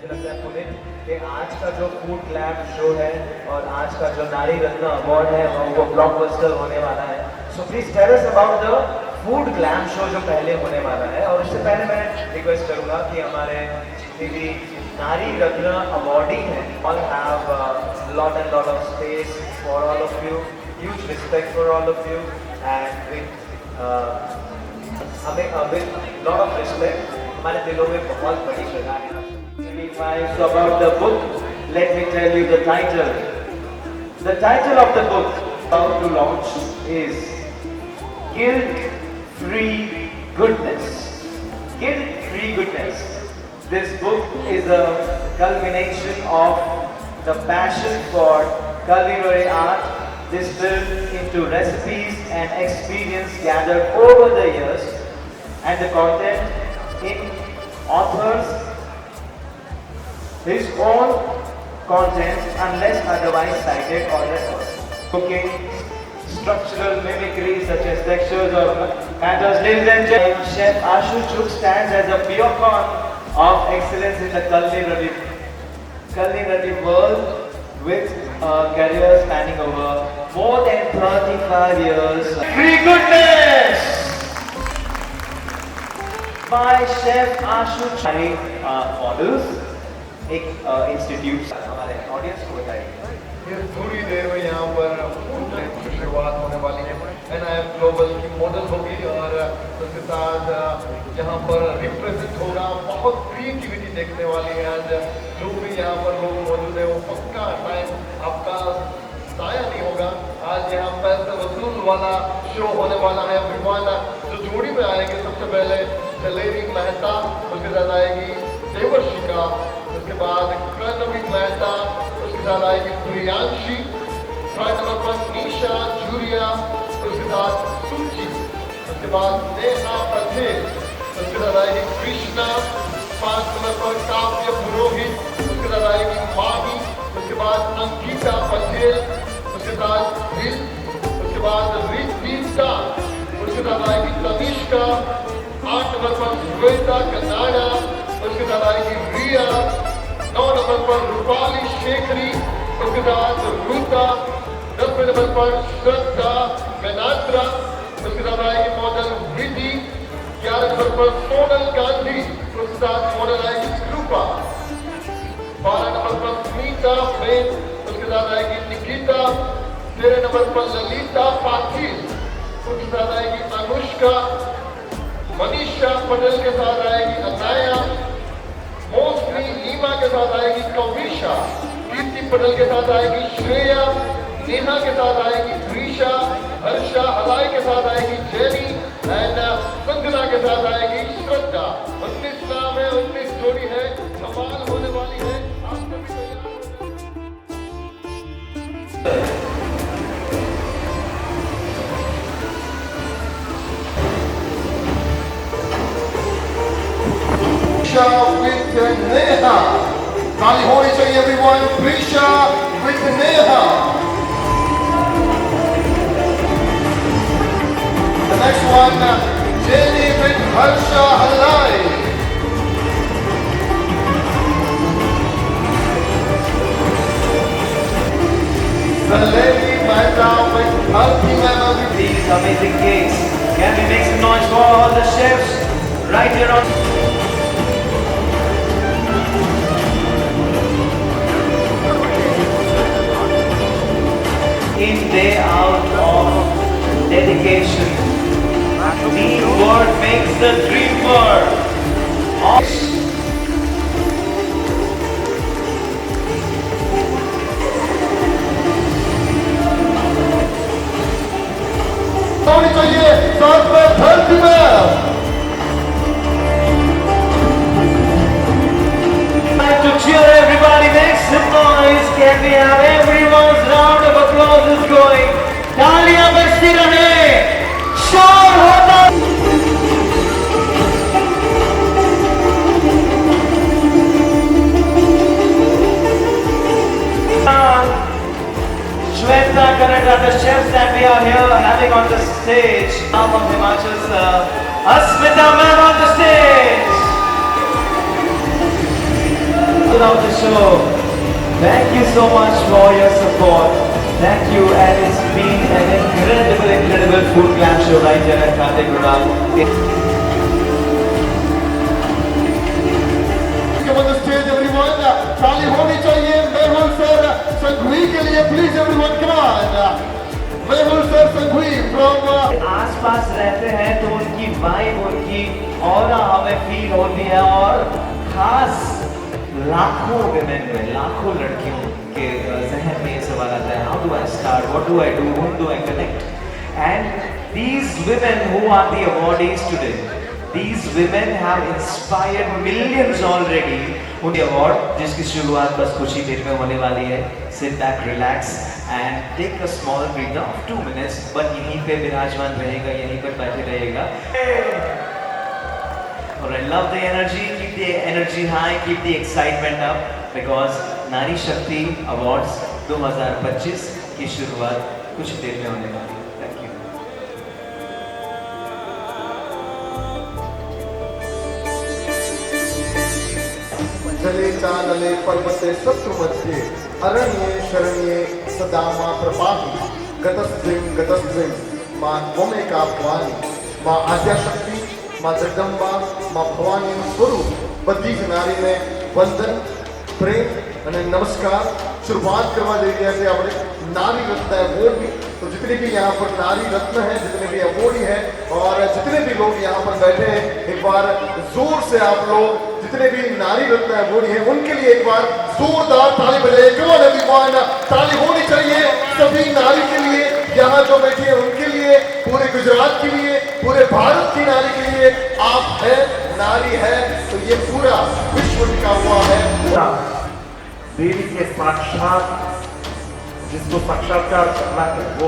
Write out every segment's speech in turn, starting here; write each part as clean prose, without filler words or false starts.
मुझे लगता है पुनीत कि आज का जो फूड ग्लैम शो है और आज का जो नारी रत्न अवार्ड है वो ब्लॉकबस्टर होने वाला है। So please tell us about the food glam show जो पहले होने वाला है। और उससे पहले मैं रिक्वेस्ट करूंगा कि हमारे जितनी भी नारी रत्न अवार्डी हैं all have lot and lot of space for all of you, huge respect for all of you and with lot of respect हमारे दिलों में बहुत बड़ी जगह है। So about the book, let me tell you the title. The title of the book about to launch is Guilt-Free Goodness. Guilt-Free Goodness. This book is a culmination of the passion for culinary art distilled into recipes and experience gathered over the years, and the content in author's his own content unless otherwise cited or referred. Cooking, structural mimicry such as textures or matters. Ladies and gentlemen, Chef Ashu Chuk stands as a beacon of excellence in the culinary world with a career spanning over more than 35 years. Free goodness! By Chef Ashu Chuk. Models. एक institute हमारे audience को बताइए। ये थोड़ी देर में यहाँ पर शुरुआत होने वाली है। NIF ग्लोबल की मॉडल होगी और उसके साथ यहाँ पर रिप्रेजेंट होगा बहुत क्रिएटिविटी देखने वाली है। एंड जो भी यहाँ पर लोग मौजूद है वो पक्का टाइम आपका जाया नहीं होगा। आज यहाँ पैसे वसूल वाला शो होने वाला है। विमान जो जोड़ी में आएंगे सबसे पहले जलेबी मेहता, उसके साथ आएगी देवर्शिका, उसके बाद कर्णवी मेहता, उसके साथ आएगी प्रियांशी, ट्राई नंबर पर निशा जूरिया, उसके साथ सुची, उसके बाद नेहा पटेल, उसके साथ आएगी कृष्णा, 5 नंबर पर काव्य पुरोहित, उसके साथ आएगी माही, उसके बाद अंकिता पटेल, उसके साथ दिल, उसके बाद रिद्धिता, उसके साथ आएगी तनिष्का, 8 नंबर पर श्वेता कनाडा, उसके साथ आएगी रिया, 9 नंबर पर रूपाली शेखरी, उसके साथ रूता, 10 नंबर पर श्रद्धा मेनात्रा, उसके साथ आएगी मॉडल विधि, 11 नंबर पर सोनल गांधी, उसके साथ मॉडल आएगी कृपा, 12 नंबर पर स्मिता मेन, उसके साथ आएगी निकिता, 13 नंबर पर ललिता पाटिल, उसके साथ आएगी अनुष्का, मनीषा पटेल के साथ आएगी अनाया, मोस्टली लीमा के साथ आएगी कविशा, कीर्ति पटेल के साथ आएगी श्रेया, नेहा के साथ आएगी त्रिशा, हर्षा हलाई के साथ आएगी जेनी एंड संजना के साथ आएगी श्रद्धा। 19 नाम है, 19 जोड़ी है, कमाल होने वाली है। आप सभी with Neha. ताली होनी चाहिए everyone. Prisha with Neha. The next one, Jenny with Harsha Halai. The lady Mehta with Alpina with these amazing cakes. Can we make some noise for all the chefs right here on in, day out of dedication. Teamwork makes the dream work. होनी चाहिए साथ में धरती में। Like to cheer everybody, make some noise. Can we have everyone's round of applause is going? तालियां बजती रहे, शोर होता। Shweta Kannada, the chefs that we are here having on the stage. Now from Himachal's Asmita ma'am on the stage. close out the show. Thank you so much for your support. Thank you, and it's been an incredible food clam show right here at Khateguda. Come on the stage, everyone. ताली होनी चाहिए Mehul sir Sanghvi के लिए, please everyone come on. Mehul sir Sanghvi from आसपास रहते हैं तो उनकी वाइब, उनकी ऑरा हमें फील होती है, और खास लाखों विमेन में, लाखों लड़कियों के जहन में ये सवाल आता है, how do I start, what do I do, whom do I connect? And these women who are the awardees today, these women have inspired millions already. उनके अवार्ड जिसकी शुरुआत बस कुछ ही देर में होने वाली है. Sit back, relax and take a small breather of 2 minutes. but यहीं पे विराजमान रहेगा, यहीं पर बैठे रहेगा. और I love the energy. Keep the energy high, keep the excitement up, because नारी शक्ति अवार्ड्स 2025 की शुरुआत कुछ देर में होने वाली है. Thank you. जले चानले पर्वते शत्रुमध्ये अरण्ये शरण्ये सदा मां प्रपाहि गतस्त्रिं मां त्वमेका भवानी. मां आद्याशक्ति, मां जगदंबा, मां भवानी स्वरूप बધી જ નારીને વંદન, પ્રેમ અને નમસ્કાર. शुरुआत करवा दे रही है આપણે नारी रत्न अवार्ड भी. तो जितने भी यहाँ पर नारी रत्न हैं, जितने भी अवार्डी हैं, और जितने भी लोग यहाँ पर बैठे हैं, एक बार जोर से आप लोग जितने भी नारी रत्न अवार्डी हैं उनके लिए एक बार जोरदार ताली बजाइए. कम ऑन एवरीवन, ताली होनी चाहिए सभी नारी के लिए, यहाँ जो बैठी है उनके लिए, पूरे गुजरात के लिए, पूरे भारत की नारी के लिए. आप है, नारी है, तो ये पूरा विश्व टिका हुआ है. देवी के साक्षात, जिसको साक्षात्कार करना है, वो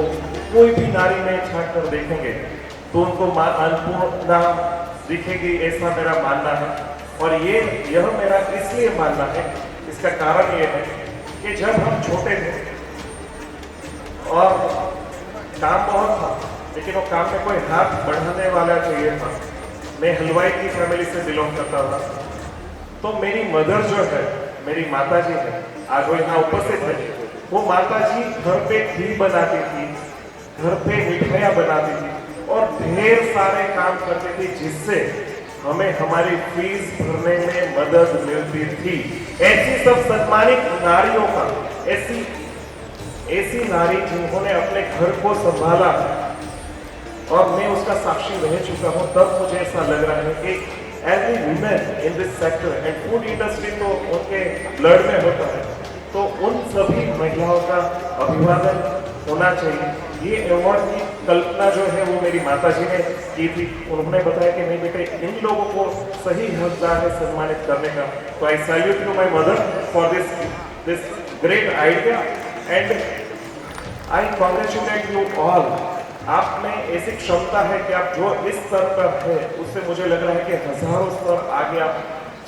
कोई भी नारी में झांक कर देखेंगे तो उनको अन्नपूर्णा दिखेगी, ऐसा मेरा मानना है. और यह मेरा इसलिए मानना है, इसका कारण ये है कि जब हम छोटे थे और काम बहुत था, लेकिन वो काम में कोई हाथ बढ़ाने वाला चाहिए था. मैं हलवाई की फैमिली से बिलोंग करता था, तो मेरी मदर जो है, मेरी माता जी है, आज वो यहाँ उपस्थित है, वो माता जी घर पे घी बनाती थी, घर पे मिठाइयाँ बनाती थी और ढेर सारे काम करती थी, जिससे हमें हमारी फीस भरने में मदद मिलती थी. ऐसी सब सम्मानित नारियों का, ऐसी नारी जिन्होंने अपने घर को संभाला, और मैं उसका साक्षी रह चुका हूँ, तब मुझे ऐसा लग रहा है कि every women in this sector, and food industry तो उनके ब्लड में होता है, तो उन सभी महिलाओं का अभिवादन होना चाहिए. ये अवार्ड की कल्पना जो है वो मेरी माताजी ने की थी. उन्होंने बताया कि नहीं बेटे, इन लोगों को सही हकदार है सम्मानित करने का. तो I salute to my mother for this great idea, and I congratulate you all. आप में ऐसी क्षमता है कि आप जो इस स्तर पर है, उससे मुझे लग रहा है कि हजारों स्तर आगे आप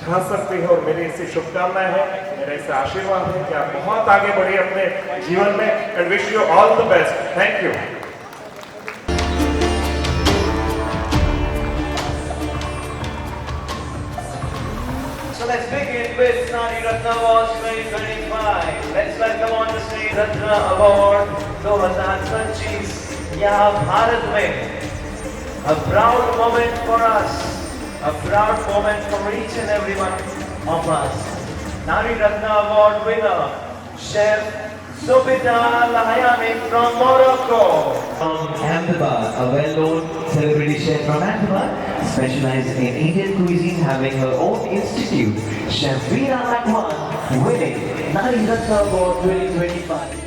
जा सकते हैं. और मेरी ऐसी शुभकामनाएं हैं, मेरा ऐसा आशीर्वाद है कि आप बहुत आगे बढ़िए अपने जीवन में, and wish you all the best. Thank you. So let's begin with Nari Ratna Awards 2025. Let's welcome on the stage Ratna Award 2025. यहाँ भारत में a proud moment for us, a proud moment for each and every one of us. Nari Ratna Award winner, Chef Zubida Lahayani from Morocco. From Ahmedabad, a well-known celebrity chef from Ahmedabad, specialized in Indian cuisine, having her own institute. Chef Veera Adwan winning Nari Ratna Award 2025.